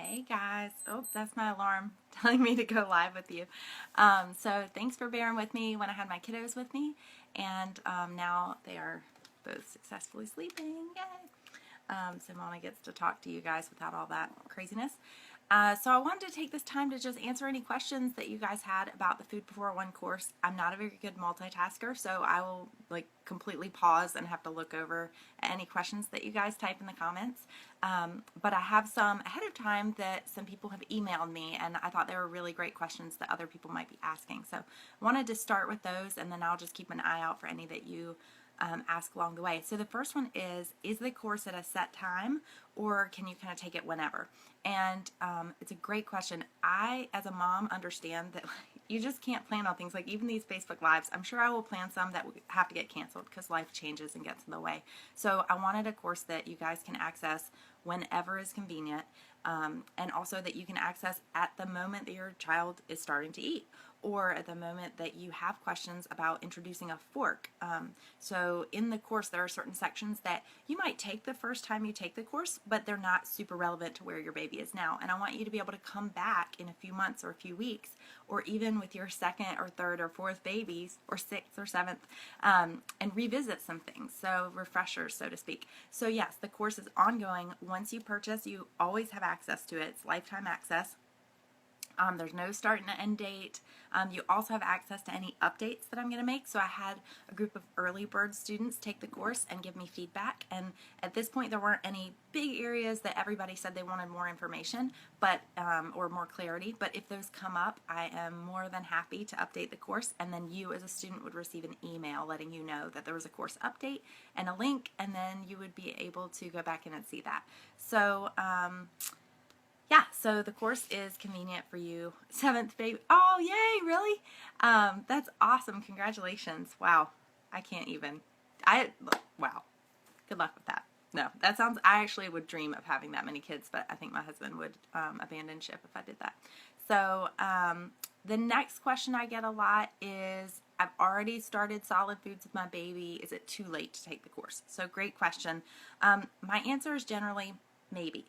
Hey guys. Oh, that's my alarm telling me to go live with you. So thanks for bearing with me when I had my kiddos with me, and now they are both successfully sleeping. Yay! So Mama gets to talk to you guys without all that craziness. So I wanted to take this time to just answer any questions that you guys had about the Food Before One course. I'm not a very good multitasker, so I will completely pause and have to look over any questions that you guys type in the comments. But I have some ahead of time that some people have emailed me, and I thought they were really great questions that other people might be asking. So I wanted to start with those, and then I'll just keep an eye out for any that you ask along the way. So the first one is the course at a set time, or can you kind of take it whenever? And it's a great question. I, as a mom, understand that you just can't plan on things. Like even these Facebook Lives, I'm sure I will plan some that will have to get canceled because life changes and gets in the way. So I wanted a course that you guys can access whenever is convenient, and also that you can access at the moment that your child is starting to eat, or at the moment that you have questions about introducing a fork. So in the course, there are certain sections that you might take the first time you take the course, but they're not super relevant to where your baby is now. And I want you to be able to come back in a few months or a few weeks, or even with your second or third or fourth babies, or sixth or seventh, and revisit some things. So refreshers, so to speak. So yes, the course is ongoing. Once you purchase, you always have access to it. It's lifetime access. There's no start and end date. You also have access to any updates that I'm going to make. So I had a group of early bird students take the course and give me feedback. And at this point, there weren't any big areas that everybody said they wanted more information, but or more clarity. But if those come up, I am more than happy to update the course. And then you, as a student, would receive an email letting you know that there was a course update and a link, and then you would be able to go back in and see that. So yeah, so the course is convenient for you. Seventh baby. Oh, yay, really? That's awesome. Congratulations. Wow. I can't even. Wow. Good luck with that. No, that sounds, I actually would dream of having that many kids, but I think my husband would abandon ship if I did that. So the next question I get a lot is, I've already started solid foods with my baby. Is it too late to take the course? So great question. My answer is generally maybe.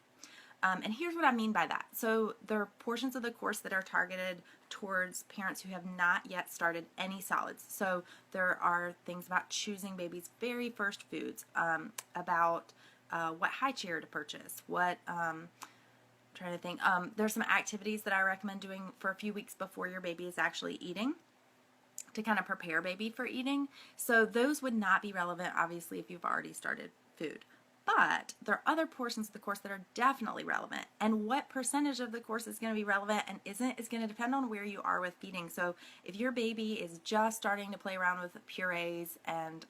And here's what I mean by that. So there are portions of the course that are targeted towards parents who have not yet started any solids. So there are things about choosing baby's very first foods, about what high chair to purchase, what, trying to think, there's some activities that I recommend doing for a few weeks before your baby is actually eating, to kind of prepare baby for eating. So those would not be relevant, obviously, if you've already started food. But there are other portions of the course that are definitely relevant. And what percentage of the course is going to be relevant and isn't is going to depend on where you are with feeding. So if your baby is just starting to play around with purees and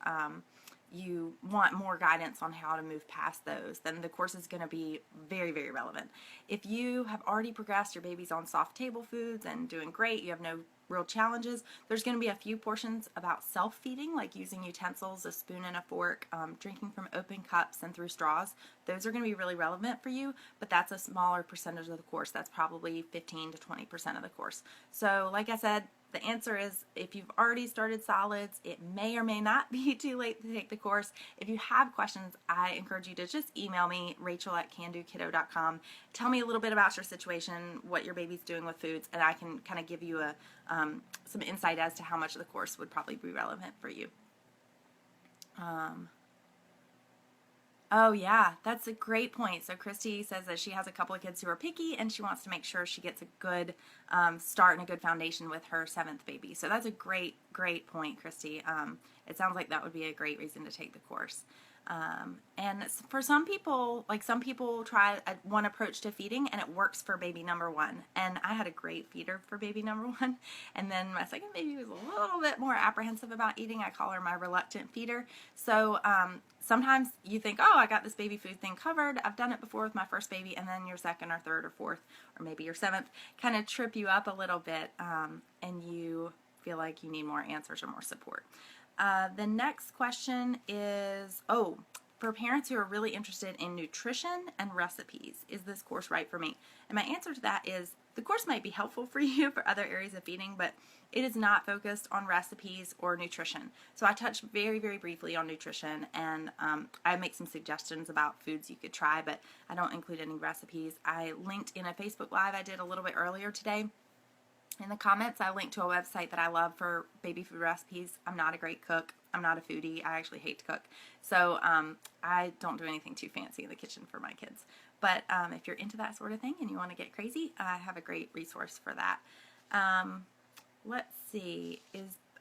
you want more guidance on how to move past those, then the course is going to be very, very relevant. If you have already progressed, your baby's on soft table foods and doing great, you have no real challenges, there's going to be a few portions about self-feeding, like using utensils, a spoon and a fork, drinking from open cups and through straws. Those are going to be really relevant for you, but that's a smaller percentage of the course. That's probably 15 to 20% of the course. So like I said, the answer is, if you've already started solids, it may or may not be too late to take the course. If you have questions, I encourage you to just email me, rachel@candokiddo.com. Tell me a little bit about your situation, what your baby's doing with foods, and I can kind of give you some insight as to how much of the course would probably be relevant for you. Oh yeah, that's a great point. So Christy says that she has a couple of kids who are picky and she wants to make sure she gets a good start and a good foundation with her seventh baby. So that's a great, great point, Christy. It sounds like that would be a great reason to take the course. And for some people, some people try one approach to feeding and it works for baby number one. And I had a great feeder for baby number one. And then my second baby was a little bit more apprehensive about eating. I call her my reluctant feeder. So sometimes you think, oh, I got this baby food thing covered. I've done it before with my first baby. And then your second or third or fourth or maybe your seventh kind of trip you up a little bit, and you feel like you need more answers or more support. The next question is, for parents who are really interested in nutrition and recipes, is this course right for me? And my answer to that is the course might be helpful for you for other areas of feeding, but it is not focused on recipes or nutrition. So I touched very, very briefly on nutrition, and I make some suggestions about foods you could try, but I don't include any recipes. I linked in a Facebook Live I did a little bit earlier today. In the comments, I linked to a website that I love for baby food recipes. I'm not a great cook. I'm not a foodie. I actually hate to cook. So I don't do anything too fancy in the kitchen for my kids. But if you're into that sort of thing and you want to get crazy, I have a great resource for that. Let's see.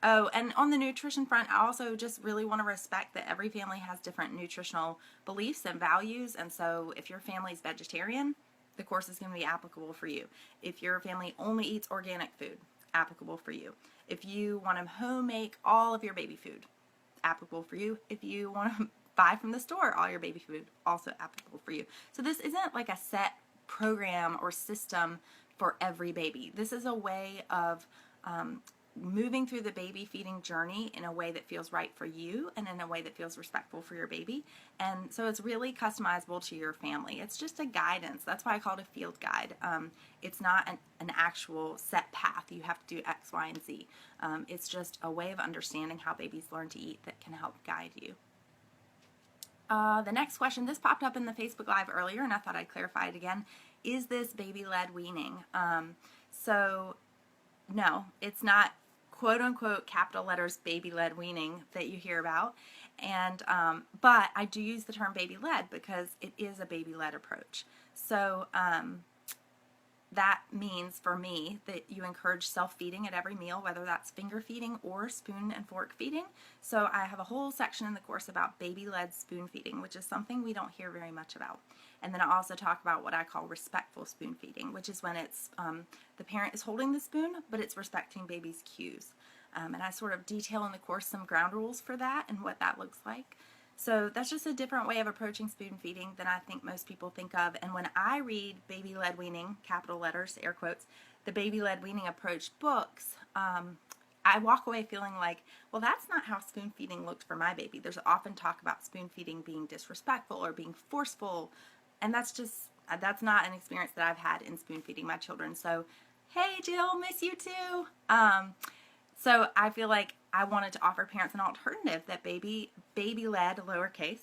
And on the nutrition front, I also just really want to respect that every family has different nutritional beliefs and values. And so if your family's vegetarian, the course is going to be applicable for you. If your family only eats organic food, applicable for you. If you want to home make all of your baby food, applicable for you. If you want to buy from the store all your baby food, also applicable for you. So this isn't like a set program or system for every baby. This is a way of moving through the baby feeding journey in a way that feels right for you and in a way that feels respectful for your baby. And so it's really customizable to your family. It's just a guidance. That's why I call it a field guide. It's not an actual set path. You have to do X, Y, and Z. It's just a way of understanding how babies learn to eat that can help guide you. The next question, this popped up in the Facebook Live earlier, and I thought I'd clarify it again. Is this baby-led weaning? So no, it's not quote-unquote capital letters baby-led weaning that you hear about, and but I do use the term baby-led because it is a baby-led approach. So that means for me that you encourage self-feeding at every meal, whether that's finger feeding or spoon and fork feeding. So I have a whole section in the course about baby-led spoon feeding, which is something we don't hear very much about. And then I also talk about what I call respectful spoon feeding, which is when it's the parent is holding the spoon, but it's respecting baby's cues. And I sort of detail in the course some ground rules for that and what that looks like. So that's just a different way of approaching spoon feeding than I think most people think of. And when I read baby-led weaning, capital letters, air quotes, the baby-led weaning approach books, I walk away feeling like, well, that's not how spoon feeding looked for my baby. There's often talk about spoon feeding being disrespectful or being forceful, and that's not an experience that I've had in spoon feeding my children. So, hey, Jill, miss you too. So I feel like I wanted to offer parents an alternative that baby-led, lowercase,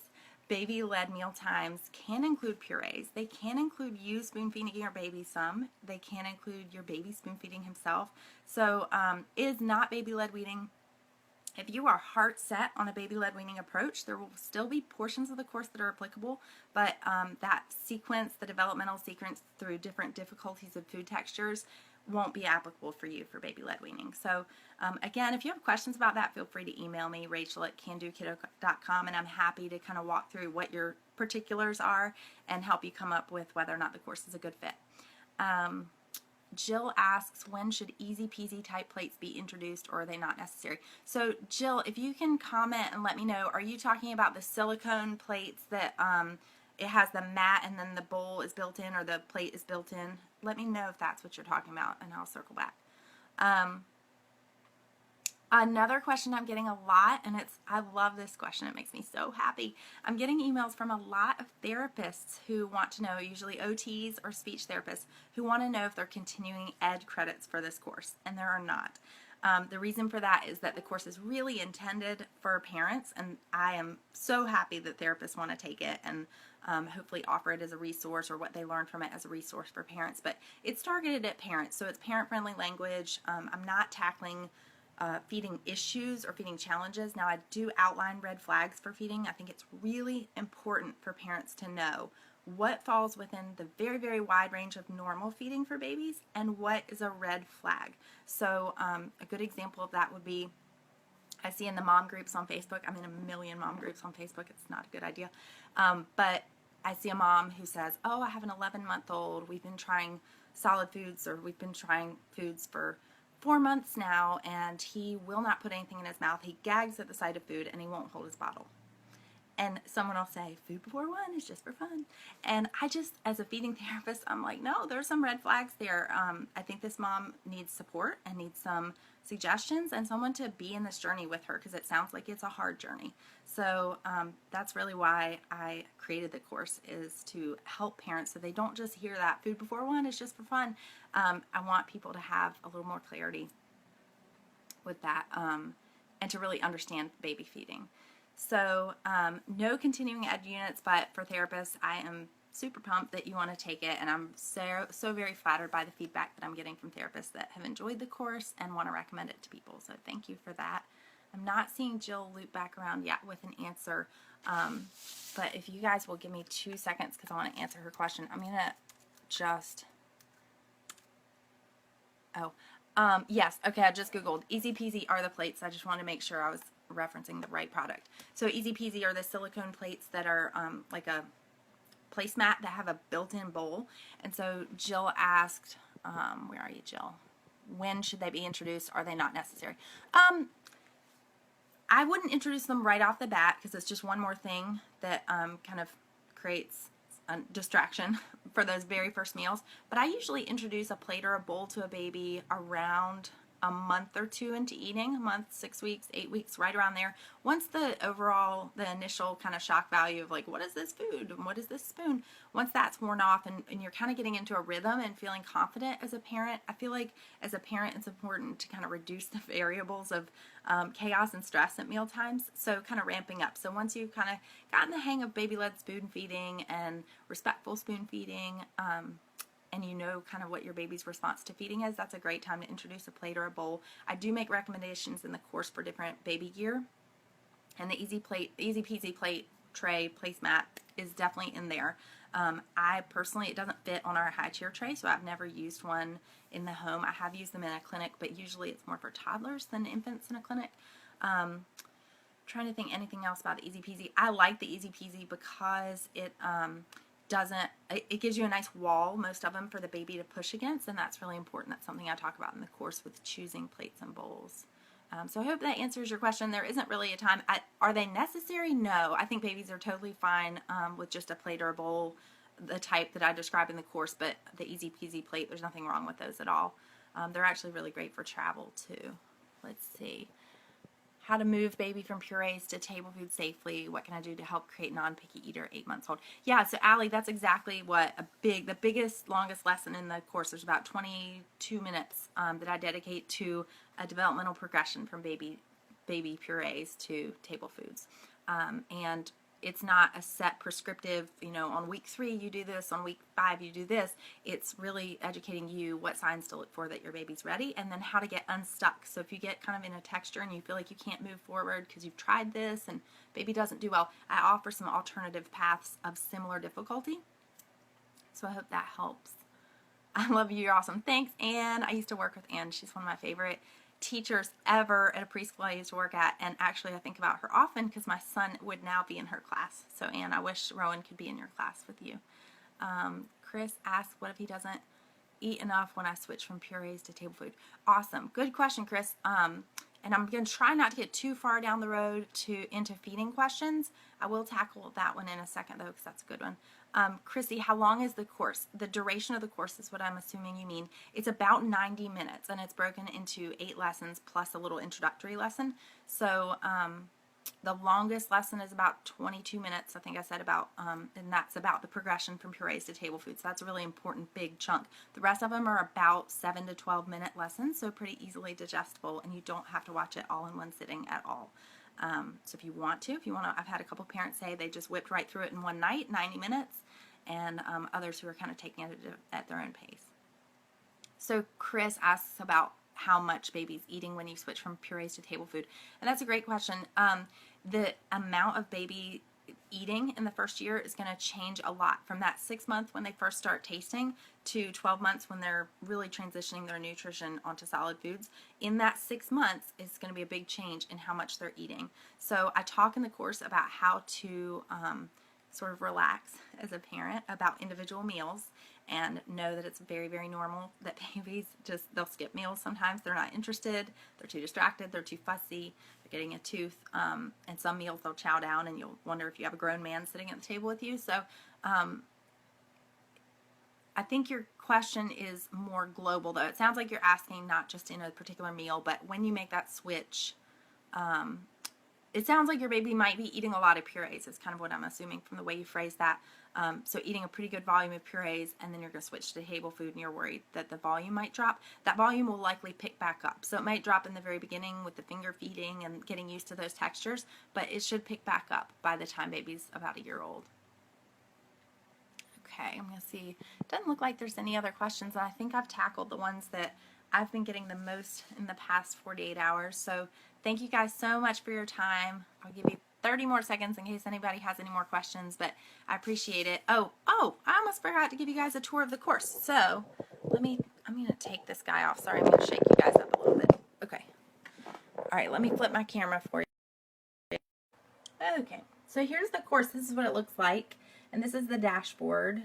baby-led meal times can include purees. They can include you spoon feeding your baby some. They can include your baby spoon feeding himself. So it is not baby-led weaning. If you are heart set on a baby-led weaning approach, there will still be portions of the course that are applicable, but that sequence, the developmental sequence through different difficulties of food textures, won't be applicable for you for baby-led weaning. So again, if you have questions about that, feel free to email me, rachel@candokiddo.com, and I'm happy to kind of walk through what your particulars are and help you come up with whether or not the course is a good fit. Jill asks, when should easy peasy type plates be introduced, or are they not necessary? So Jill, if you can comment and let me know, are you talking about the silicone plates that it has the mat and then the bowl is built in, or the plate is built in? Let me know if that's what you're talking about, and I'll circle back. Another question I'm getting a lot, and I love this question. It makes me so happy. I'm getting emails from a lot of therapists who want to know, usually OTs or speech therapists, who want to know if they're continuing ed credits for this course, and there are not. The reason for that is that the course is really intended for parents, and I am so happy that therapists want to take it and hopefully offer it as a resource, or what they learned from it as a resource for parents. But it's targeted at parents, so it's parent-friendly language. I'm not tackling feeding issues or feeding challenges. Now, I do outline red flags for feeding. I think it's really important for parents to know what falls within the very, very wide range of normal feeding for babies and what is a red flag. So a good example of that would be, I see in the mom groups on Facebook, I'm in a million mom groups on Facebook, it's not a good idea, but I see a mom who says, oh, I have an 11-month-old, we've been trying solid foods, or we've been trying foods for 4 months now, and he will not put anything in his mouth. He gags at the sight of food, and he won't hold his bottle. And someone will say, food before one is just for fun. And I just, as a feeding therapist, I'm like, no, there's some red flags there. I think this mom needs support and needs some suggestions and someone to be in this journey with her, because it sounds like it's a hard journey. So that's really why I created the course, is to help parents so they don't just hear that food before one is just for fun. I want people to have a little more clarity with that, and to really understand baby feeding. So no continuing ed units, but for therapists, I am super pumped that you want to take it, and I'm so very flattered by the feedback that I'm getting from therapists that have enjoyed the course and want to recommend it to people. So thank you for that. I'm not seeing Jill loop back around yet with an answer, but if you guys will give me 2 seconds, because I want to answer her question. I'm gonna just yes, okay, I just Googled. Easy Peasy are the plates. I just wanted to make sure I was referencing the right product. So Easy Peasy are the silicone plates that are like a placemat that have a built-in bowl. And so Jill asked, where are you, Jill? When should they be introduced? Are they not necessary? I wouldn't introduce them right off the bat, because it's just one more thing that kind of creates a distraction for those very first meals. But I usually introduce a plate or a bowl to a baby around a month or two into eating, a month, 6 weeks, 8 weeks, right around there. Once the initial kind of shock value of like, what is this food and what is this spoon? Once that's worn off and you're kind of getting into a rhythm and feeling confident as a parent, I feel like as a parent it's important to kind of reduce the variables of chaos and stress at meal times. So kind of ramping up. So once you've kind of gotten the hang of baby-led spoon feeding and respectful spoon feeding, and you know kind of what your baby's response to feeding is, that's a great time to introduce a plate or a bowl. I do make recommendations in the course for different baby gear, and the Easy Peasy plate tray placemat is definitely in there. I personally, it doesn't fit on our high chair tray, so I've never used one in the home. I have used them in a clinic, but usually it's more for toddlers than infants in a clinic. Trying to think anything else about the Easy Peasy. I like the Easy Peasy because it gives you a nice wall, most of them, for the baby to push against, and that's really important. That's something I talk about in the course with choosing plates and bowls. So I hope that answers your question. There isn't really a time. Are they necessary? No. I think babies are totally fine with just a plate or a bowl, the type that I describe in the course, but the Easy Peasy plate, there's nothing wrong with those at all. They're actually really great for travel too. Let's see. How to move baby from purees to table food safely. What can I do to help create non-picky eater 8 months old? Yeah, so Allie, that's exactly what the biggest, longest lesson in the course. There's about 22 minutes that I dedicate to a developmental progression from baby purees to table foods. And it's not a set prescriptive, on week 3 you do this, on week 5 you do this. It's really educating you what signs to look for that your baby's ready, and then how to get unstuck. So if you get kind of in a texture and you feel like you can't move forward because you've tried this and baby doesn't do well, I offer some alternative paths of similar difficulty. So I hope that helps. I love you. You're awesome. Thanks, Anne. I used to work with Anne. She's one of my favorite teachers ever at a preschool I used to work at, and actually I think about her often because my son would now be in her class. So Anne, I wish Rowan could be in your class with you. Chris asked, what if he doesn't eat enough when I switch from purees to table food? Awesome. Good question, Chris. And I'm going to try not to get too far down the road into feeding questions. I will tackle that one in a second, though, because that's a good one. Chrissy, how long is the course? The duration of the course is what I'm assuming you mean. It's about 90 minutes, and it's broken into 8 lessons plus a little introductory lesson. So the longest lesson is about 22 minutes, I think I said about, and that's about the progression from purees to table food. So that's a really important big chunk. The rest of them are about 7 to 12 minute lessons, so pretty easily digestible, and you don't have to watch it all in one sitting at all. So if you want to, I've had a couple parents say they just whipped right through it in one night, 90 minutes, and others who are kind of taking it at their own pace. So Chris asks about how much baby's eating when you switch from purees to table food, and that's a great question. The amount of baby eating in the first year is going to change a lot from that 6 months when they first start tasting to 12 months when they're really transitioning their nutrition onto solid foods. In that 6 months, it's going to be a big change in how much they're eating. So I talk in the course about how to sort of relax as a parent about individual meals and know that it's very, very normal that babies they'll skip meals sometimes. They're not interested, they're too distracted, they're too fussy, they're getting a tooth, and some meals they'll chow down and you'll wonder if you have a grown man sitting at the table with you. So I think your question is more global, though. It sounds like you're asking not just in a particular meal, but when you make that switch, it sounds like your baby might be eating a lot of purees. Is kind of what I'm assuming from the way you phrase that. So eating a pretty good volume of purees, and then you're going to switch to table food, and you're worried that the volume might drop. That volume will likely pick back up. So it might drop in the very beginning with the finger feeding and getting used to those textures, but it should pick back up by the time baby's about a year old. Okay, I'm going to see. It doesn't look like there's any other questions, and I think I've tackled the ones that I've been getting the most in the past 48 hours. So thank you guys so much for your time. I'll give you 30 more seconds in case anybody has any more questions, but I appreciate it. Oh, I almost forgot to give you guys a tour of the course. So I'm going to take this guy off. Sorry, I'm going to shake you guys up a little bit. Okay. All right, let me flip my camera for you. Okay, so here's the course. This is what it looks like. And this is the dashboard.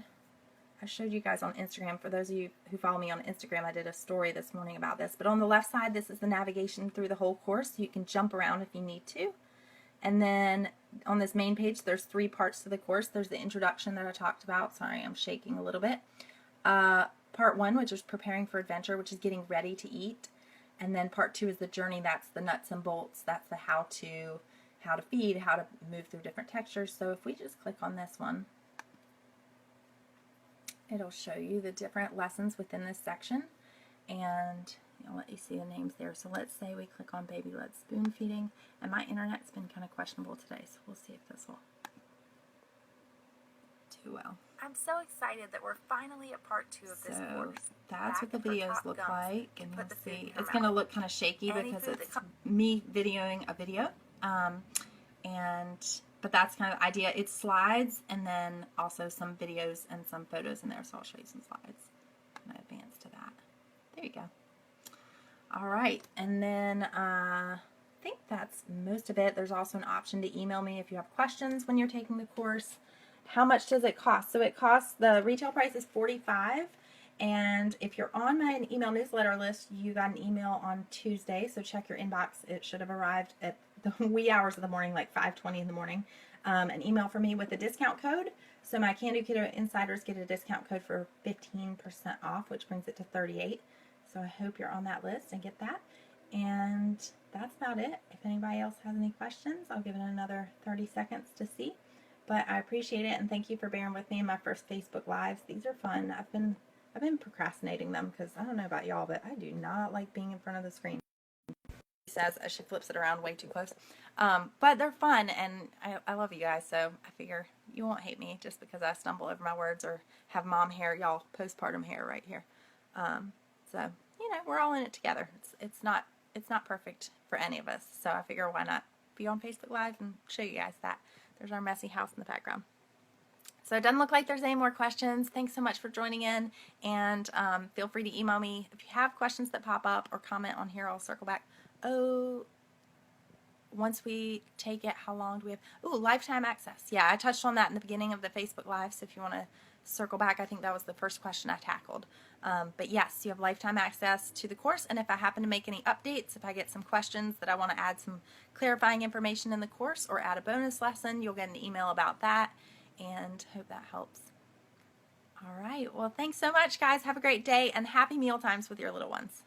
I showed you guys on Instagram. For those of you who follow me on Instagram, I did a story this morning about this. But on the left side, this is the navigation through the whole course. So you can jump around if you need to. And then on this main page, there's 3 parts to the course. There's the introduction that I talked about. Sorry, I'm shaking a little bit. Part 1, which is preparing for adventure, which is getting ready to eat. And then part 2 is the journey. That's the nuts and bolts. That's the how to feed, how to move through different textures. So if we just click on this one, it'll show you the different lessons within this section, and I'll let you see the names there. So let's say we click on baby led spoon feeding, and my internet's been kind of questionable today, so we'll see if this will do well. I'm so excited that we're finally at part 2 of this course. That's what the videos look like, and you'll see it's going to look kind of shaky because it's me videoing a video, but that's kind of the idea. It's slides and then also some videos and some photos in there, so I'll show you some slides. I'm going to advance to that. There you go. All right, and then I think that's most of it. There's also an option to email me if you have questions when you're taking the course. How much does it cost? So it costs, the retail price is $45, and if you're on my email newsletter list, you got an email on Tuesday, so check your inbox. It should have arrived at the wee hours of the morning, like 5:20 in the morning, an email for me with a discount code. So my Can Do Kiddo Insiders get a discount code for 15% off, which brings it to $38. So I hope you're on that list and get that. And that's about it. If anybody else has any questions, I'll give it another 30 seconds to see. But I appreciate it, and thank you for bearing with me in my first Facebook Lives. These are fun. I've been procrastinating them because I don't know about y'all, but I do not like being in front of the screen. Says as she flips it around way too close, but they're fun, and I love you guys, so I figure you won't hate me just because I stumble over my words or have mom hair, y'all postpartum hair right here. So we're all in it together. It's not perfect for any of us, so I figure why not be on Facebook Live and show you guys that. There's our messy house in the background. So it doesn't look like there's any more questions. Thanks so much for joining in, and feel free to email me if you have questions that pop up or comment on here. I'll circle back. Once we take it, how long do we have? Lifetime access. Yeah, I touched on that in the beginning of the Facebook Live, so if you want to circle back, I think that was the first question I tackled. But yes, you have lifetime access to the course, and if I happen to make any updates, if I get some questions that I want to add some clarifying information in the course or add a bonus lesson, you'll get an email about that, and hope that helps. All right, well, thanks so much, guys. Have a great day, and happy meal times with your little ones.